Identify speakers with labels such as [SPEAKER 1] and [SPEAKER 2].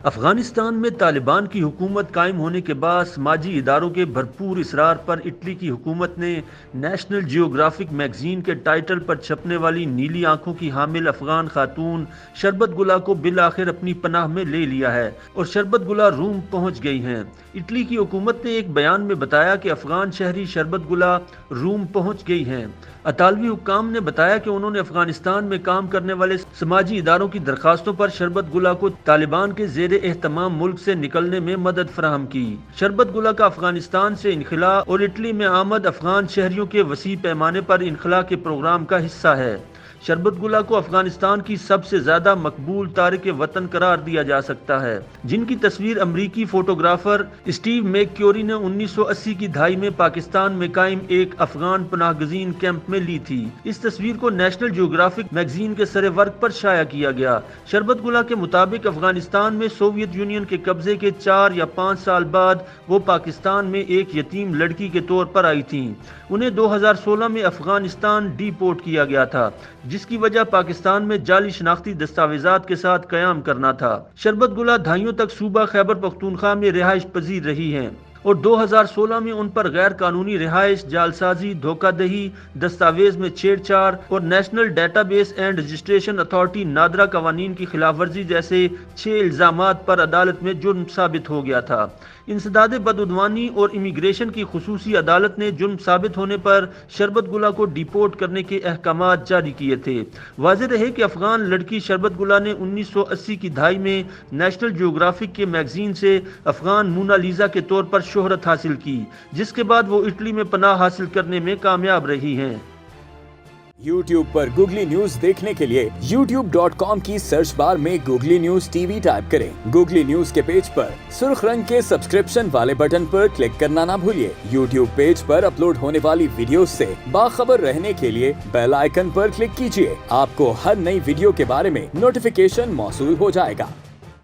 [SPEAKER 1] افغانستان میں طالبان کی حکومت قائم ہونے کے بعد سماجی اداروں کے بھرپور اصرار پر اٹلی کی حکومت نے نیشنل جیوگرافک میگزین کے ٹائٹل پر چھپنے والی نیلی آنکھوں کی حامل افغان خاتون شربت گلا کو بالآخر اپنی پناہ میں لے لیا ہے اور شربت گلا روم پہنچ گئی ہیں۔ اٹلی کی حکومت نے ایک بیان میں بتایا کہ افغان شہری شربت گلا روم پہنچ گئی ہیں۔ اطالوی حکام نے بتایا کہ انہوں نے افغانستان میں کام کرنے والے سماجی اداروں کی درخواستوں پر شربت گلا کو طالبان کے زیر اہتمام ملک سے نکلنے میں مدد فراہم کی۔ شربت گلا کا افغانستان سے انخلاء اور اٹلی میں آمد افغان شہریوں کے وسیع پیمانے پر انخلاء کے پروگرام کا حصہ ہے۔ شربت گلا کو افغانستان کی سب سے زیادہ مقبول تارک وطن قرار دیا جا سکتا ہے، جن کی تصویر امریکی فوٹوگرافر اسٹیو میک کیوری نے 1980 کی دہائی میں پاکستان میں قائم ایک افغان پناہ گزین کیمپ میں لی تھی۔ اس تصویر کو نیشنل جیوگرافک میگزین کے سر ورق پر شائع کیا گیا۔ شربت گلا کے مطابق افغانستان میں سوویت یونین کے قبضے کے 4 یا 5 سال بعد وہ پاکستان میں ایک یتیم لڑکی کے طور پر آئی تھیں۔ انہیں 2016 میں افغانستان ڈی پورٹ کیا گیا تھا، جس کی وجہ پاکستان میں جعلی شناختی دستاویزات کے ساتھ قیام کرنا تھا۔ شربت گلا دہائیوں تک صوبہ خیبر پختونخوا میں رہائش پذیر رہی ہیں اور 2016 میں ان پر غیر قانونی رہائش، جعلسازی، دھوکہ دہی، دستاویز میں چھیڑ چھاڑ اور national data base and registration authority NADRA قوانین کی خلاف ورزی جیسے 6 الزامات پر عدالت میں جرم ثابت ہو گیا تھا۔ انسداد بدعنوانی اور امیگریشن کی خصوصی عدالت نے جرم ثابت ہونے پر شربت گلا کو ڈیپورٹ کرنے کے احکامات جاری کیے تھے۔ واضح رہے کہ افغان لڑکی شربت گلا نے 1980 کی دہائی میں نیشنل جیوگرافک کے میگزین سے افغان مونالیزا کے طور پر شہرت حاصل کی، جس کے بعد وہ اٹلی میں پناہ حاصل کرنے میں کامیاب رہی ہیں۔
[SPEAKER 2] YouTube پر گوگلی نیوز دیکھنے کے لیے youtube.com کی سرچ بار میں googly news T V type کریں۔ گوگلی نیوز کے پیج پر سرخ رنگ کے سبسکرپشن والے بٹن پر کلک کرنا نہ بھولیے۔ YouTube پیج پر اپلوڈ ہونے والی ویڈیوز سے باخبر رہنے کے لیے بیل آئیکن پر کلک کیجیے۔ آپ کو ہر نئی ویڈیو کے بارے میں نوٹیفیکیشن موصول ہو جائے گا۔